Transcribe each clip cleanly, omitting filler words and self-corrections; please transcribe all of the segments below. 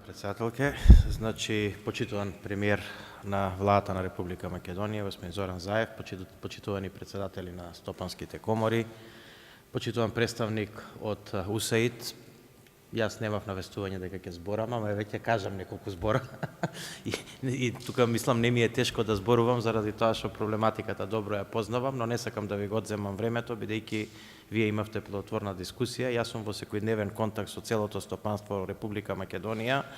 председателке. Значи, почитуван премиер на владата на Република Македонија, господин Зоран Заев, почитувани председатели на стопанските комори, почитуван представник од УСАИД. Јас немав навестување дека ќе зборам, ама веќе кажам неколку збора. и тука мислам не ми е тешко да зборувам заради тоа што проблематиката добро ја познавам, но не сакам да ви го одземам времето бидејќи вие имавте плодотворна дискусија. Јас сум во секојдневен контакт со целото стопанство во Република Македонија.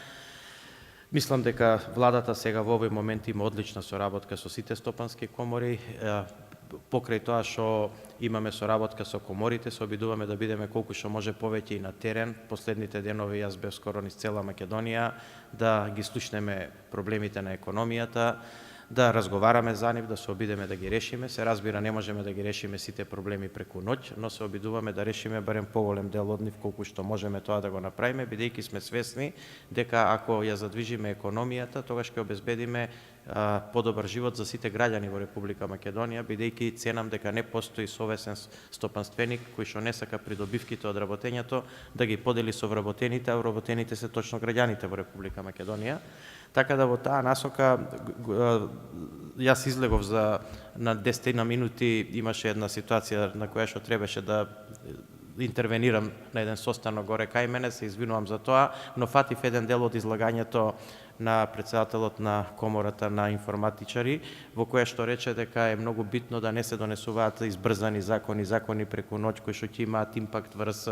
Мислам дека владата сега во овој момент има одлична соработка со сите стопански комори. Покрај тоа што имаме соработка со коморите, се обидуваме да бидеме колку што може повеќе и на терен. Последните денови јас бев скоро низ цела Македонија, да ги слушнеме проблемите на економијата, да разговараме за нив, да се обидеме да ги решиме. Се разбира, не можеме да ги решиме сите проблеми преку ноќ, но се обидуваме да решиме барем поголем дел од нив колку што можеме тоа да го направиме, бидејќи сме свесни дека ако ја задвижиме економијата, тогаш ќе обезбедиме подобар живот за сите граѓани во Република Македонија, бидејќи ценам дека не постои совесен стопанственик кој што не сака придобивките од работењето да ги подели со вработените, а вработените се точно граѓаните во Република Македонија. Така да во таа насока јас излегов на 10 минути, имаше една ситуација на која што требаше да интервенирам на еден состанок горе кај мене, се извинувам за тоа, но фатив еден дел од излагањето на председателот на комората на информатичари, во која што рече дека е многу битно да не се донесуваат избрзани закони преку ноќ кои што ќе имаат импакт врз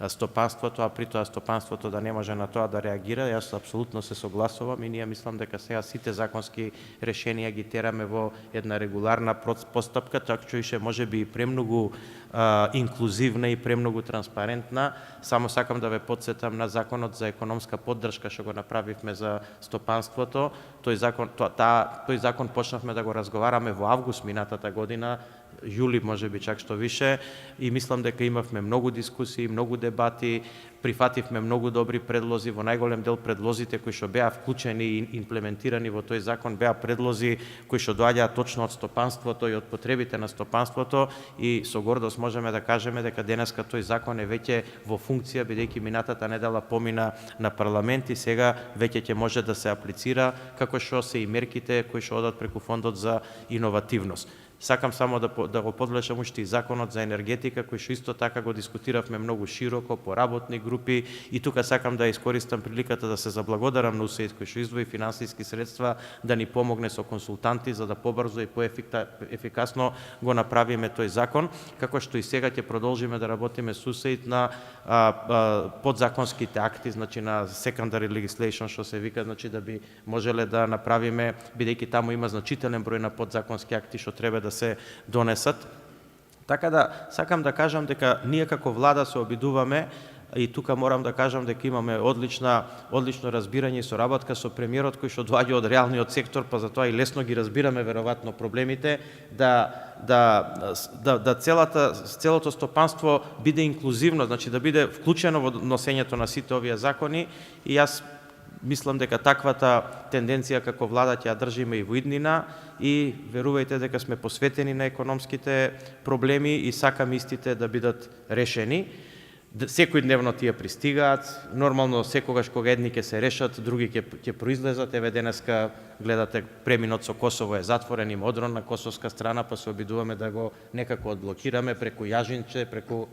стопанството, а при тоа стопанството да не може на тоа да реагира. Јас апсолутно се согласувам и ние мислам дека сега сите законски решенија ги тераме во една регуларна постапка, така што можеби и премногу инклузивна и премногу транспарентна. Само сакам да ве потсетам на законот за економска поддршка што го направивме за стопанството. Тој закон почнавме да го разговараме во август минатата година, јули можеби чак што више, и мислам дека имавме многу дискусии, многу дебати, прифативме многу добри предлози. Во најголем дел предлозите кои што беа вклучени и имплементирани во тој закон беа предлози кои што доаѓаат точно од стопанството и од потребите на стопанството, и со гордост можеме да кажеме дека денеска тој закон е веќе во функција, бидејќи минатата недела помина на парламент и сега веќе ќе може да се аплицира, како што се и мерките кои што одат преку фондот за иновативност. Сакам само да го подвлечам уште и законот за енергетика, кој што исто така го дискутиравме многу широко по работни групи, и тука сакам да искористам приликата да се заблагодарам на УСАИД кој што издвои финансиски средства да ни помогне со консултанти за да побрзо и поефикасно го направиме тој закон, како што и сега ќе продолжиме да работиме со УСАИД на подзаконските акти, значи на secondary legislation што се вика, значи да би можеле да направиме, бидејќи таму има значителен број на подзаконски акти што треба да се донесат. Така да сакам да кажам дека ние како влада се обидуваме, и тука морам да кажам дека имаме одлично разбирање и соработка со премиерот кој што доаѓа од реалниот сектор, па затоа и лесно ги разбираме веројатно проблемите, да целото стопанство биде инклузивно, значи да биде вклучено во носењето на сите овие закони, и јас мислам дека таквата тенденција како влада ќе ја држиме и во иднина, и верувајте дека сме посветени на економските проблеми и сакаме истите да бидат решени. Секој дневно тие пристигаат, нормално секогаш кога едни ќе се решат, други ќе произлезат. Еве денеска гледате преминот со Косово е затворен, има одрон на косовска страна, па се обидуваме да го некако одблокираме преку Јажинче, преку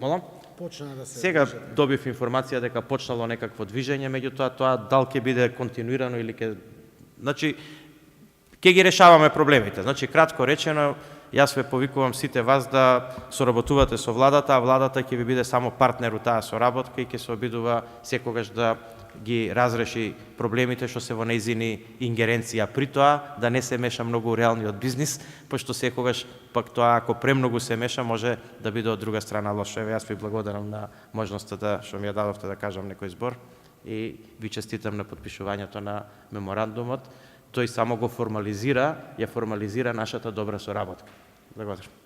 Сега добив информација дека почнало некакво движење, меѓутоа тоа дал ќе биде континуирано или значи ќе ги решаваме проблемите. Значи кратко речено, јас ве повикувам сите вас да соработувате со владата, а владата ќе ви биде само партнер у таа соработка и ќе се обидува секогаш да ги разреши проблемите што се во нејзини ингеренција. При тоа да не се меша многу реалниот бизнис, пошто секогаш пак тоа ако премногу се меша може да биде од друга страна лошо. Еве јас ви благодарам на можноста што ми ја дадовте да кажам некој збор и ви честитам на потпишувањето на меморандумот. Тој само го формализира нашата добра соработка. Благодарам.